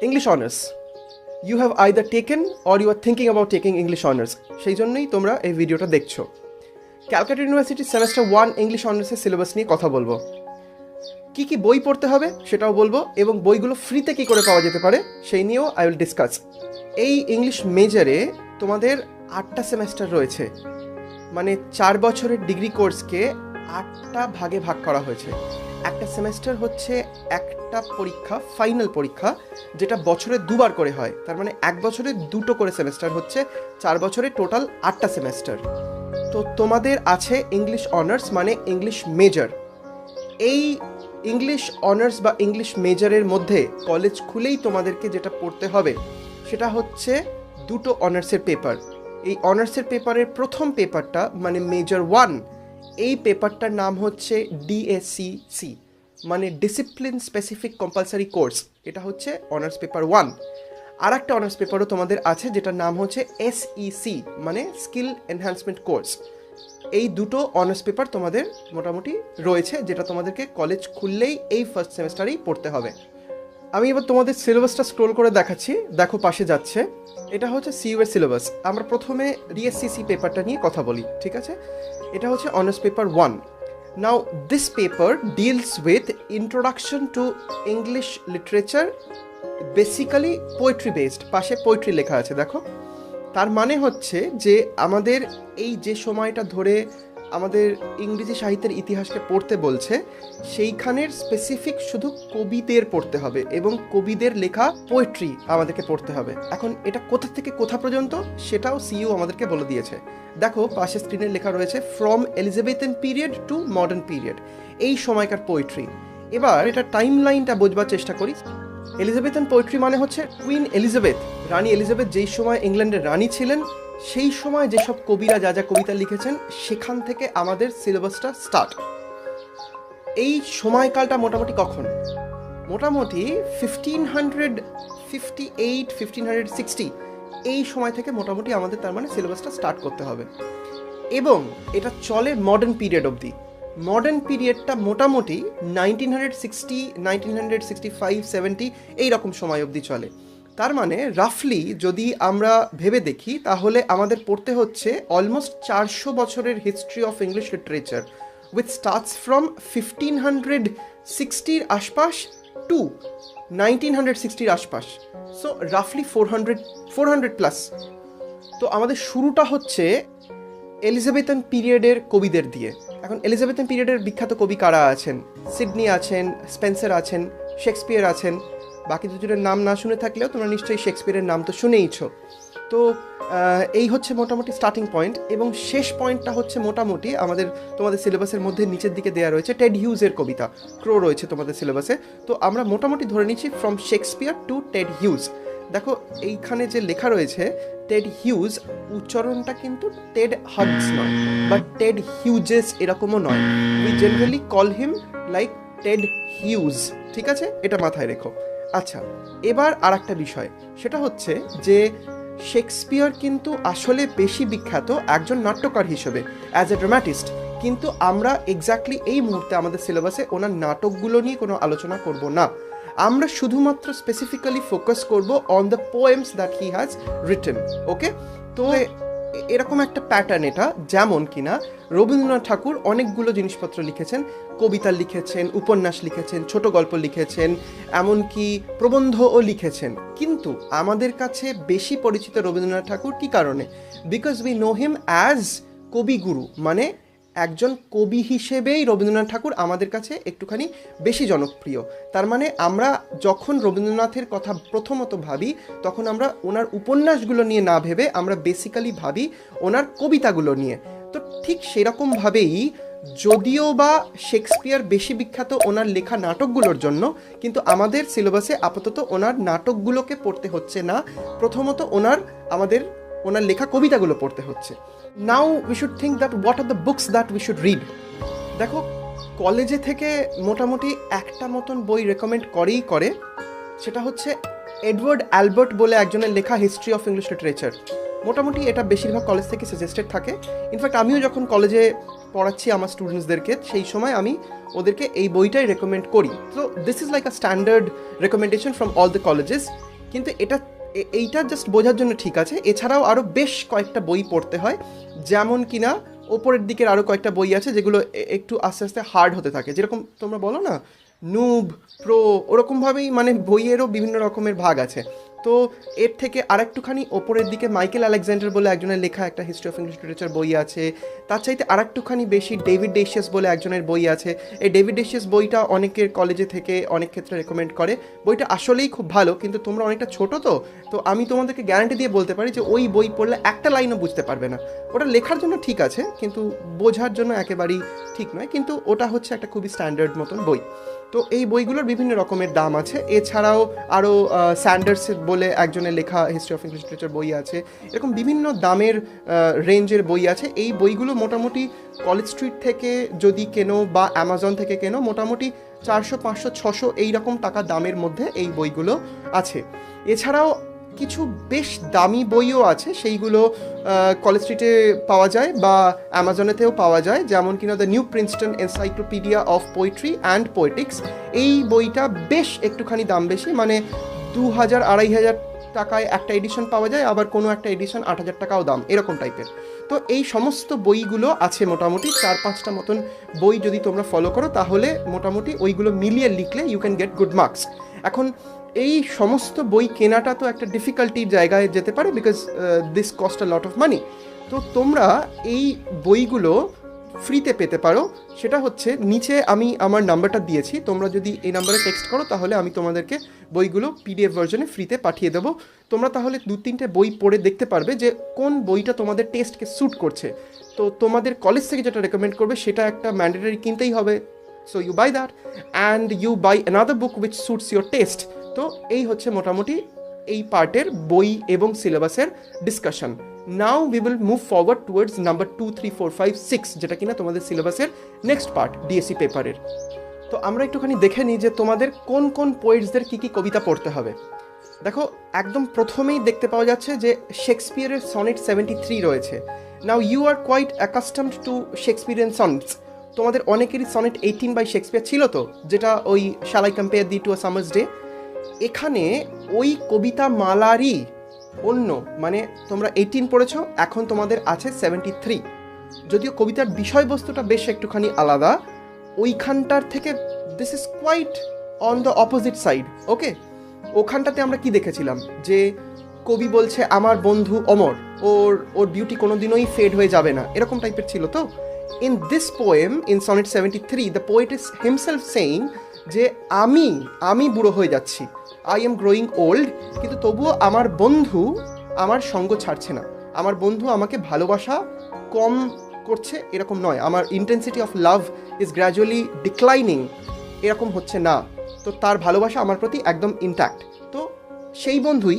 English honours, you have either taken or you are thinking about taking English honours, সেই জন্যই তোমরা এই ভিডিওটা দেখছো। ক্যালকাটা ইউনিভার্সিটি সেমেস্টার 1 ইংলিশ অনার্সের সিলেবাস নিয়ে কথা বলবো, কী কী বই পড়তে হবে সেটাও বলবো, এবং বইগুলো ফ্রিতে কী করে পাওয়া যেতে পারে সেই নিয়েও আই উইল ডিসকাস। এই ইংলিশ মেজরে তোমাদের 8টা সেমেস্টার রয়েছে, মানে 4 বছরের ডিগ্রি কোর্সকে 8টা ভাগে ভাগ করা হয়েছে। একটা সেমেস্টার হচ্ছে একটা পরীক্ষা, ফাইনাল পরীক্ষা, যেটা বছরে 2বার করে হয়, তার মানে 1 বছরে 2টো করে সেমেস্টার হচ্ছে, 4 বছরে টোটাল 8টা সেমেস্টার। তো তোমাদের আছে ইংলিশ অনার্স মানে ইংলিশ মেজর। এই ইংলিশ অনার্স বা ইংলিশ মেজরের মধ্যে কলেজ খুলেই তোমাদেরকে যেটা পড়তে হবে সেটা হচ্ছে 2টো অনার্সের পেপার। এই অনার্সের পেপারের প্রথম পেপারটা মানে মেজর 1, এই পেপারটার নাম হচ্ছে ডিএসসিসি, মানে ডিসিপ্লিন স্পেসিফিক কম্পালসারি কোর্স। এটা হচ্ছে অনার্স পেপার 1। আর একটা অনার্স পেপারও তোমাদের আছে যেটার নাম হচ্ছে এসইসি, মানে স্কিল এনহ্যান্সমেন্ট কোর্স। এই 2টো অনার্স পেপার তোমাদের মোটামুটি রয়েছে, যেটা তোমাদেরকে কলেজ খুললেই এই ফার্স্ট সেমেস্টারেই পড়তে হবে। আমি এবার তোমাদের সিলেবাসটা স্ক্রোল করে দেখাচ্ছি, দেখো পাশে যাচ্ছে। এটা হচ্ছে সিইউ এর সিলেবাস। আমরা প্রথমে ডিএসসিসি পেপারটা নিয়ে কথা বলি, ঠিক আছে? এটা হচ্ছে honours paper 1। Now this paper deals with introduction to English literature, basically poetry based, পাশে পোয়েট্রি লেখা আছে দেখো। তার মানে হচ্ছে যে আমাদের এই যে সময়টা ধরে আমাদের ইংরেজি সাহিত্যের ইতিহাসকে পড়তে বলছে, সেইখানের স্পেসিফিক শুধু কবিদের পড়তে হবে এবং কবিদের লেখা পোয়েট্রি আমাদেরকে পড়তে হবে। এখন এটা কোথা থেকে কোথা পর্যন্ত সেটাও সিইউ আমাদেরকে বলে দিয়েছে। দেখো পাশে স্ক্রিনে লেখা রয়েছে from Elizabethan period two modern period, এই সময়কার পোয়েট্রি। এবার এটা টাইম লাইনটা বোঝবার চেষ্টা করি। এলিজাবেথান পোয়েট্রি মানে হচ্ছে কুইন এলিজাবেথ, রানী এলিজাবেথ যেই সময় ইংল্যান্ডের রানী ছিলেন, সেই সময় যেসব কবিরা যা যা কবিতা লিখেছেন সেখান থেকে আমাদের সিলেবাসটা স্টার্ট। এই সময়কালটা মোটামুটি কখন? মোটামুটি 1558 1560 এই সময় থেকে মোটামুটি আমাদের তার মানে সিলেবাসটা স্টার্ট করতে হবে, এবং এটা চলে মডার্ন পিরিয়ড অবধি। মডার্ন পিরিয়ডটা মোটামুটি 1960 1965 70 এই রকম সময় অবধি চলে। তার মানে রাফলি যদি আমরা ভেবে দেখি তাহলে আমাদের পড়তে হচ্ছে অলমোস্ট 400 বছরের history of English literature, with starts from 1560 আশপাশ টু 1960 আশপাশ, সো রাফলি 400 প্লাস। তো আমাদের শুরুটা হচ্ছে এলিজাবেথান পিরিয়ডের কবিদের দিয়ে। এখন এলিজাবেথান পিরিয়ডের বিখ্যাত কবি কারা আছেন? সিডনি আছেন, স্পেন্সার আছেন, শেক্সপিয়ার আছেন। বাকি দুজনের নাম না শুনে থাকলেও তোমরা নিশ্চয়ই শেক্সপিয়ারের নাম তো শুনেইছো। তো এই হচ্ছে মোটামুটি স্টার্টিং পয়েন্ট, এবং শেষ পয়েন্টটা হচ্ছে মোটামুটি তোমাদের সিলেবাসের মধ্যে নিচের দিকে দেওয়া রয়েছে টেড হিউজের কবিতা, ক্রো রয়েছে তোমাদের সিলেবাসে। তো আমরা মোটামুটি ধরে নিচ্ছি from Shakespeare to Ted Hughes. দেখো এইখানে যে লেখা রয়েছে টেড হিউজ, উচ্চারণটা কিন্তু টেড হাগস নয় বা টেড হিউজেস এরকমও নয়। We generally call him like Ted huge, ঠিক আছে? এটা মাথায় রেখো। আচ্ছা, এবার আর একটা বিষয়, সেটা হচ্ছে যে শেক্সপিয়ার কিন্তু আসলে বেশি বিখ্যাত একজন নাট্যকার হিসেবে, অ্যাজ এ ড্রামাটিস্ট, কিন্তু আমরা এক্স্যাক্টলি এই মুহূর্তে আমাদের সিলেবাসে ওনার নাটকগুলো নিয়ে কোনো আলোচনা করব না। আমরা শুধুমাত্র স্পেসিফিক্যালি ফোকাস করব on the poems that he has written. Okay? তো এরকম একটা প্যাটার্ন এটা, যেমন কিনা রবীন্দ্রনাথ ঠাকুর অনেকগুলো জিনিসপত্র লিখেছেন, কবিতা লিখেছেন, উপন্যাস লিখেছেন, ছোট গল্প লিখেছেন, এমনকি প্রবন্ধও লিখেছেন। কিন্তু আমাদের কাছে বেশি পরিচিত রবীন্দ্রনাথ ঠাকুর কি কারণে? Because we know him as কবিগুরু, মানে একজন কবি হিসেবেই রবীন্দ্রনাথ ঠাকুর আমাদের কাছে একটুখানি বেশি জনপ্রিয়। তার মানে আমরা যখন রবীন্দ্রনাথের কথা প্রথমত ভাবি, তখন আমরা ওনার উপন্যাসগুলো নিয়ে না ভেবে আমরা বেসিক্যালি ভাবি ওনার কবিতাগুলো নিয়ে। তো ঠিক সেরকমভাবেই, যদিও বা শেক্সপিয়ার বেশি বিখ্যাত ওনার লেখা নাটকগুলোর জন্য, কিন্তু আমাদের সিলেবাসে আপাতত ওনার নাটকগুলোকে পড়তে হচ্ছে না, প্রথমত আমাদের ওনার লেখা কবিতাগুলো পড়তে হচ্ছে। Now we should think that what are the books that we should read. দেখো কলেজে থেকে মোটামুটি একটা মতন বই রেকমেন্ড করে, সেটা হচ্ছে এডওয়ার্ড অ্যালবার্ট বলে একজনের লেখা হিস্ট্রি অফ ইংলিশ লিটারেচার। মোটামুটি এটা বেশিরভাগ কলেজ থেকে সাজেস্টেড থাকে। ইনফ্যাক্ট আমিও যখন কলেজে পড়াচ্ছি আমার স্টুডেন্টসদেরকে, সেই সময় আমি ওদেরকে এই বইটাই রেকমেন্ড করি। তো this is like a standard recommendation from all the colleges. কিন্তু এইটা জাস্ট বোঝার জন্য ঠিক আছে। এছাড়াও আরও বেশ কয়েকটা বই পড়তে হয়, যেমন কিনা ওপরের দিকের আরও কয়েকটা বই আছে যেগুলো একটু আস্তে আস্তে হার্ড হতে থাকে। যেরকম তোমরা বলো না নুব, প্রো, ওরকমভাবেই মানে বইয়েরও বিভিন্ন রকমের ভাগ আছে। তো এর থেকে আরেকটুখানি ওপরের দিকে মাইকেল আলেকজান্ডার বলে একজনের লেখা একটা হিস্ট্রি অফ ইংলিশ লিটারেচার বই আছে। তার চাইতে আরেকটুখানি বেশি ডেভিড ডেশিয়াস বলে একজনের বই আছে। এই ডেভিড ডেশিয়াস বইটা অনেকের কলেজে থেকে অনেক ক্ষেত্রে রেকমেন্ড করে। বইটা আসলেই খুব ভালো, কিন্তু তোমরা অনেকটা ছোটো, তো আমি তোমাদেরকে গ্যারান্টি দিয়ে বলতে পারি যে ওই বই পড়লে একটা লাইনও বুঝতে পারবে না। ওটা লেখার জন্য ঠিক আছে, কিন্তু বোঝার জন্য একেবারেই ঠিক নয়। কিন্তু ওটা হচ্ছে একটা খুবই স্ট্যান্ডার্ড মতন বই। তো এই বইগুলোর বিভিন্ন রকমের দাম আছে। এছাড়াও আরও স্যান্ডার্স বলে একজনের লেখা হিস্ট্রি অফ ইংলিশ লিটারেচার বই আছে। এরকম বিভিন্ন দামের রেঞ্জের বই আছে। এই বইগুলো মোটামুটি কলেজ স্ট্রিট থেকে যদি কেনো বা অ্যামাজন থেকে কেনো, মোটামুটি 400, 500, 600 এইরকম টাকা দামের মধ্যে এই বইগুলো আছে। এছাড়াও কিছু বেশ দামি বইও আছে, সেইগুলো কলেজ স্ট্রিটে পাওয়া যায় বা অ্যামাজনেতেও পাওয়া যায়। যেমন কিনা the New Princeton Encyclopedia of Poetry and Poetics. এই বইটা বেশ একটুখানি দাম বেশি, মানে 2000-2500 টাকায় একটা এডিশন পাওয়া যায়, আবার কোনো একটা এডিশন 8000 টাকাও দাম, এরকম টাইপের। তো এই সমস্ত বইগুলো আছে মোটামুটি 4-5টা মতন বই। যদি তোমরা ফলো করো তাহলে মোটামুটি ওইগুলো মিলিয়ে লিখলে you can get good marks. এখন এই সমস্ত বই কেনাটা তো একটা ডিফিকাল্টির জায়গায় যেতে পারে, because this cost a lot of money. তো তোমরা এই বইগুলো ফ্রিতে পেতে পারো। সেটা হচ্ছে নিচে আমি আমার নাম্বারটা দিয়েছি, তোমরা যদি এই নাম্বারে টেক্সট করো তাহলে আমি তোমাদেরকে বইগুলো পিডিএফ ভার্জনে ফ্রিতে পাঠিয়ে দেবো। তোমরা তাহলে 2-3টে বই পড়ে দেখতে পারবে যে কোন বইটা তোমাদের টেস্টকে স্যুট করছে। তো তোমাদের কলেজ থেকে যেটা রেকমেন্ড করবে সেটা একটা ম্যান্ডেটরি কিনতেই হবে। So you buy that and you buy another book which suits your taste. তো এই হচ্ছে মোটামুটি এই পার্টের বই এবং সিলেবাসের discussion. Now we will move forward towards number 2, 3, 4, 5, 6, যেটা কিনা তোমাদের সিলেবাসের নেক্সট পার্ট, ডিএসসি পেপারের। তো আমরা একটুখানি দেখে নিই যে তোমাদের কোন কোন পোয়েটসদের কী কী কবিতা পড়তে হবে। দেখো, একদম প্রথমেই দেখতে পাওয়া যাচ্ছে যে শেক্সপিয়ারের সনেট 73 রয়েছে। Now you are quite accustomed to Shakespearean sonnets. তোমাদের অনেকেরই সনেট 18 বাই শেক্সপিয়ার ছিল, তো যেটা ওই shall I compare thee to a summer's day. এখানে ওই কবিতা মালারই অন্য, মানে তোমরা 18 পড়েছো, এখন তোমাদের আছে 73। যদিও কবিতার বিষয়বস্তুটা বেশ একটুখানি আলাদা, ওইখানটার থেকে this is quite on the opposite side. Okay, ওখানটাতে আমরা কি দেখেছিলাম যে কবি বলছে আমার বন্ধু অমর, ওর বিউটি কোনোদিনই ফেড হয়ে যাবে না, এরকম টাইপের ছিল। তো in this poem, in sonnet 73, the poet is himself saying যে আমি বুড়ো হয়ে যাচ্ছি, আই এম গ্রোয়িং ওল্ড, কিন্তু তবুও আমার বন্ধু আমার সঙ্গ ছাড়ছে না, আমার বন্ধু আমাকে ভালোবাসা কম করছে এরকম নয়, আমার intensity of love is gradually declining, এরকম হচ্ছে না। তো তার ভালোবাসা আমার প্রতি একদম ইনট্যাক্ট। তো সেই বন্ধুই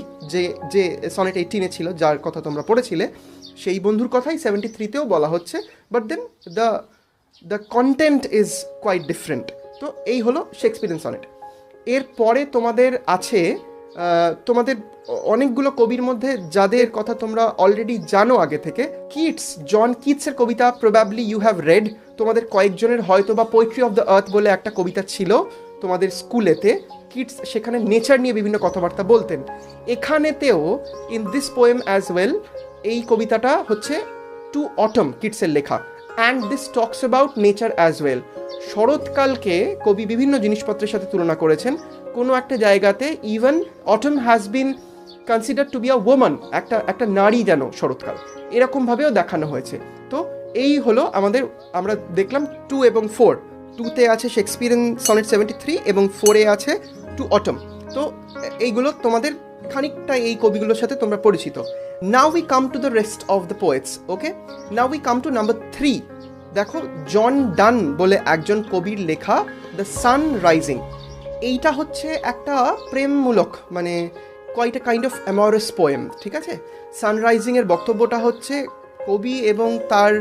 যে সনেট 18-এ ছিল, যার কথা তোমরা পড়েছিলে, সেই বন্ধুর কথাই 73-তেও বলা হচ্ছে, but then the content is quite different. তো এই হলো শেক্সপিয়ারিয়ান সনেট। এরপরে তোমাদের আছে তোমাদের অনেকগুলো কবির মধ্যে যাদের কথা তোমরা অলরেডি জানো আগে থেকে। কিটস, জন কিটসের কবিতা প্রবাবলি ইউ হ্যাভ রেড। তোমাদের কয়েকজনের হয়তো বা পোয়েট্রি অফ দ্য আর্থ বলে একটা কবিতা ছিল তোমাদের স্কুলেতে। কিটস সেখানে নেচার নিয়ে বিভিন্ন কথাবার্তা বলতেন। এখানেতেও in this poem as well, এই কবিতাটা হচ্ছে টু অটম, কিটসের লেখা, and this talks about nature as well. শরৎকালকে কবি বিভিন্ন জিনিসপত্রের সাথে তুলনা করেছেন। কোনো একটা জায়গাতে even autumn has been consider to be a woman, একটা নারী যেন শরৎকাল, এরকমভাবেও দেখানো হয়েছে। তো এই হলো আমরা দেখলাম 2 এবং 4। 2-তে আছে শেক্সপিয়ারিয়ান সনেট 73 এবং 4-এ আছে টু অটম। তো এইগুলো তোমাদের খানিকটা এই কবিগুলোর সাথে তোমরা পরিচিত। Now we come to the rest of the poets. Okay, now we come to number 3। দেখো, জন ডান বলে একজন কবির লেখা দ্য সান রাইজিং। এইটা হচ্ছে একটা প্রেমমূলক, মানে quite a kind of amorous poem, ঠিক আছে। সানরাইজিংয়ের বক্তব্যটা হচ্ছে কবি এবং তার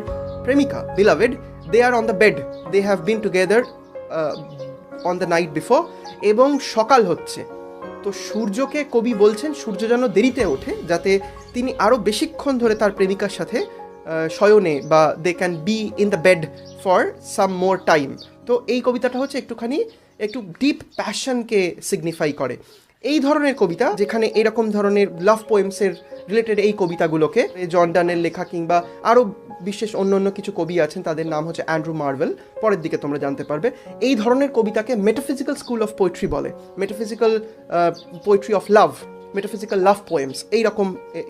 প্রেমিকা beloved, they are on the bed, they have been together on the night before, এবং সকাল হচ্ছে। তো সূর্যকে কবি বলছেন সূর্য যেন দেরিতে ওঠে, যাতে তিনি আরও বেশিক্ষণ ধরে তার প্রেমিকার সাথে শয়নে বা they can be in the bed for some more time. তো এই কবিতাটা হচ্ছে একটু ডিপ প্যাশনকে সিগনিফাই করে। এই ধরনের কবিতা যেখানে এরকম ধরনের লাভ পোয়েমসের রিলেটেড এই কবিতাগুলোকে জন ডানের লেখা কিংবা আরও বিশেষ অন্য কিছু কবি আছেন, তাদের নাম হচ্ছে অ্যান্ড্রু মার্ভেল, পরের দিকে তোমরা জানতে পারবে। এই ধরনের কবিতাকে মেটাফিজিক্যাল স্কুল অফ পোয়েট্রি বলে, metaphysical poetry of love, metaphysical love poems,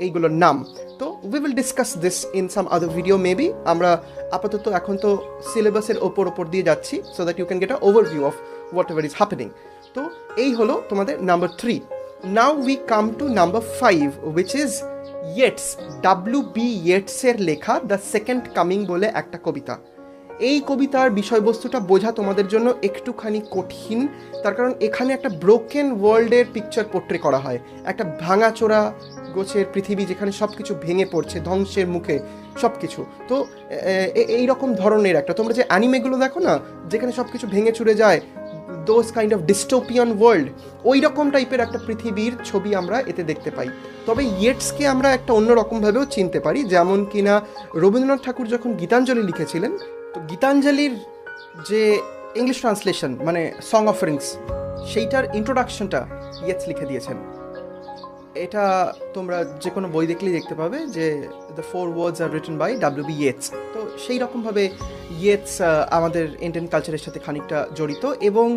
এইগুলোর নাম। তো we will discuss this in some other video maybe. আমরা আপাতত এখন তো সিলেবাসের ওপর দিয়ে যাচ্ছি, so that you can get a overview of whatever is happening. তো এই হলো তোমাদের number 3। Now we come to number 5, which is Yeats, W.B. ইয়েটসের লেখা দ্য সেকেন্ড কামিং বলে একটা কবিতা। এই কবিতার বিষয়বস্তুটা বোঝা তোমাদের জন্য একটুখানি কঠিন, তার কারণ এখানে একটা ব্রোকেন ওয়ার্ল্ডের পিকচার পোর্ট্রে করা হয়, একটা ভাঙাচোরা গোছের পৃথিবী যেখানে সব কিছু ভেঙে পড়ছে, ধ্বংসের মুখে সব কিছু। তো এইরকম ধরনের একটা, তোমরা যে অ্যানিমেগুলো দেখো না, যেখানে সব কিছু ভেঙে চুরে যায়, those kind of dystopian world, ওই রকম টাইপের একটা পৃথিবীর ছবি আমরা এতে দেখতে পাই। তবে ইয়েটসকে আমরা একটা অন্যরকমভাবেও চিনতে পারি, যেমন কিনা রবীন্দ্রনাথ ঠাকুর যখন গীতাঞ্জলি লিখেছিলেন, তো গীতাঞ্জলির যে ইংলিশ ট্রান্সলেশন মানে সং অফারিংস, সেইটার ইন্ট্রোডাকশনটা ইয়েটস লিখে দিয়েছেন। এটা তোমরা যে কোনো বই দেখলেই দেখতে পাবে যে the 4 words are written by W.B. Yeats. তো সেই রকমভাবে ইয়েটস আমাদের ইন্ডিয়ান কালচারের সাথে খানিকটা জড়িত, এবং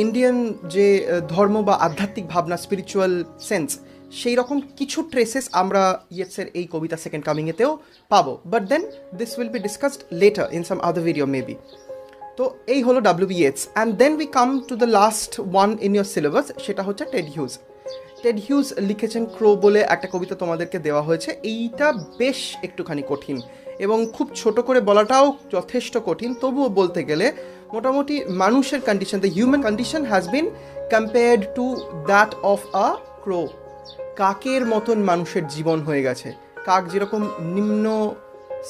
ইন্ডিয়ান যে ধর্ম বা আধ্যাত্মিক ভাবনা, স্পিরিচুয়াল সেন্স, সেই রকম কিছু ট্রেসেস আমরা ইয়েটসের এই কবিতা সেকেন্ড কামিংয়েতেও পাবো। But then this will be discussed later in some other video maybe. তো এই হলো W.B. Yeats. And then we come to the last one in your syllabus, সেটা হচ্ছে টেড হিউজ। টেড হিউজ লিখেছেন ক্রো বলে একটা কবিতা তোমাদেরকে দেওয়া হয়েছে। এইটা বেশ একটুখানি কঠিন এবং খুব ছোট করে বলাটাও যথেষ্ট কঠিন, তবুও বলতে গেলে মোটামুটি মানুষের condition, the human condition has been compared to that of a crow. কাকের মতন মানুষের জীবন হয়ে গেছে। কাক যেরকম নিম্ন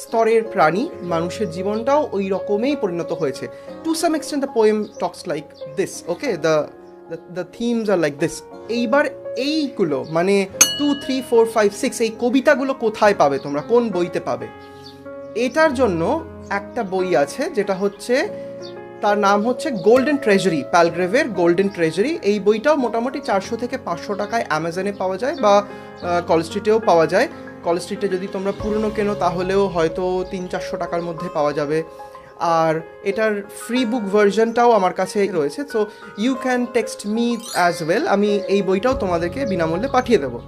স্তরের প্রাণী, মানুষের জীবনটাও ওই রকমই পরিণত হয়েছে। To some extent the poem talks like this, okay, the themes are like this. এইবার এইগুলো মানে 2, 3, 4, 5, 6 এই কবিতাগুলো কোথায় পাবে তোমরা, কোন বইতে পাবে? এটার জন্য একটা বই আছে যেটা হচ্ছে, তার নাম হচ্ছে গোল্ডেন ট্রেজারি, প্যালগ্রেভের গোল্ডেন ট্রেজারি। এই বইটাও মোটামুটি 400 থেকে 500 টাকায় অ্যামাজনে পাওয়া যায় বা কলেজ স্ট্রিটেও পাওয়া যায়। কলেজ স্ট্রিটে যদি তোমরা পুরনো কেনো তাহলেও হয়তো 300-400 টাকার মধ্যে পাওয়া যাবে। আর এটার ফ্রি বুক ভার্জনটাও আমার কাছে রয়েছে, so you can text me as well, আমি এই বইটাও তোমাদেরকে বিনামূল্যে পাঠিয়ে দেবো।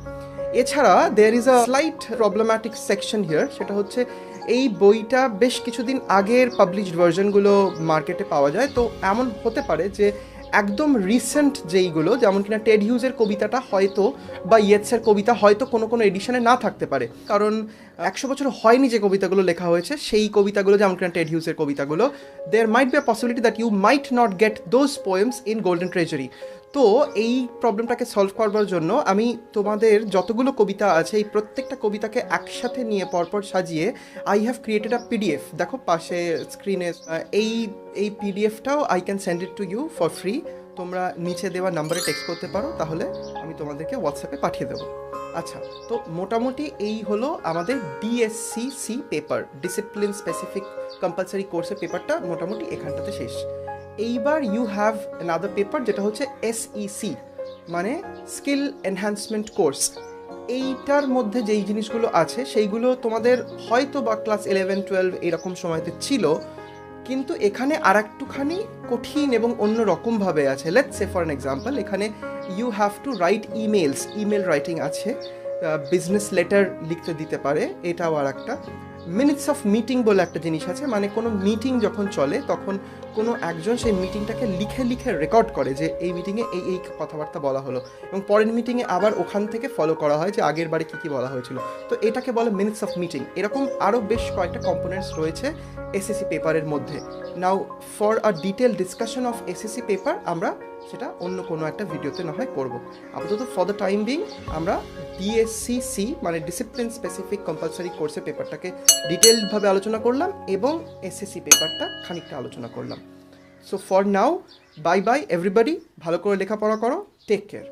এছাড়া there is a slight problematic section here, সেটা হচ্ছে এই বইটা বেশ কিছুদিন আগের পাবলিশড ভার্জনগুলো মার্কেটে পাওয়া যায়। তো এমন হতে পারে যে একদম রিসেন্ট যেইগুলো, যেমন কিনা টেড হিউজের কবিতাটা হয়তো বা ইয়েটসের কবিতা হয়তো কোনো এডিশনে না থাকতে পারে, কারণ 100 বছর হয়নি যে কবিতাগুলো লেখা হয়েছে সেই কবিতাগুলো, যেমন কিনা টেড হিউজের কবিতাগুলো, there might be a possibility that you might not get those poems in golden treasury. তো এই প্রবলেমটাকে সলভ করবার জন্য আমি তোমাদের যতগুলো কবিতা আছে এই প্রত্যেকটা কবিতাকে একসাথে নিয়ে পরপর সাজিয়ে I have created a PDF। দেখো পাশে স্ক্রিনে এই PDFটাও I can send it to you for free. তোমরা নিচে দেওয়া নাম্বারে টেক্সট করতে পারো, তাহলে আমি তোমাদেরকে হোয়াটসঅ্যাপে পাঠিয়ে দেবো। আচ্ছা, তো মোটামুটি এই হলো আমাদের DSCC paper, discipline specific compulsory কোর্সের পেপারটা মোটামুটি এখানটাতে শেষ। এইবার ইউ হ্যাভ অ্যানাদার পেপার যেটা হচ্ছে SEC, মানে স্কিল এনহ্যান্সমেন্ট কোর্স। এইটার মধ্যে যেই জিনিসগুলো আছে সেইগুলো তোমাদের হয়তো বা ক্লাস 11-12 এরকম সময়তে ছিল, কিন্তু এখানে আর একটুখানি কঠিন এবং অন্য রকমভাবে আছে। Let's say for an example, এখানে you have to write email writing আছে, বিজনেস লেটার লিখতে দিতে পারে, এটাও আর একটা। মিনিটস অফ মিটিং বলে একটা জিনিস আছে, মানে কোনো মিটিং যখন চলে তখন কোনো একজন সেই মিটিংটাকে লিখে রেকর্ড করে যে এই মিটিংয়ে এই কথাবার্তা বলা হলো, এবং পরের মিটিংয়ে আবার ওখান থেকে ফলো করা হয় যে আগের বারে কী বলা হয়েছিল। তো এটাকে বলে মিনিটস অফ মিটিং। এরকম আরও বেশ কয়েকটা কম্পোনেন্টস রয়েছে SSC পেপারের মধ্যে। নাও for a detail discussion of SSC paper আমরা সেটা অন্য কোনো একটা ভিডিওতে না হয় করবো। আপাতত ফর দ্য টাইম বিং আমরা DSCC মানে ডিসিপ্লিন স্পেসিফিক কম্পালসারি কোর্সের পেপারটাকে ডিটেলভাবে আলোচনা করলাম এবং SSC পেপারটা খানিকটা আলোচনা করলাম। So for now bye bye everybody, ভালো করে লেখাপড়া করো, টেক কেয়ার।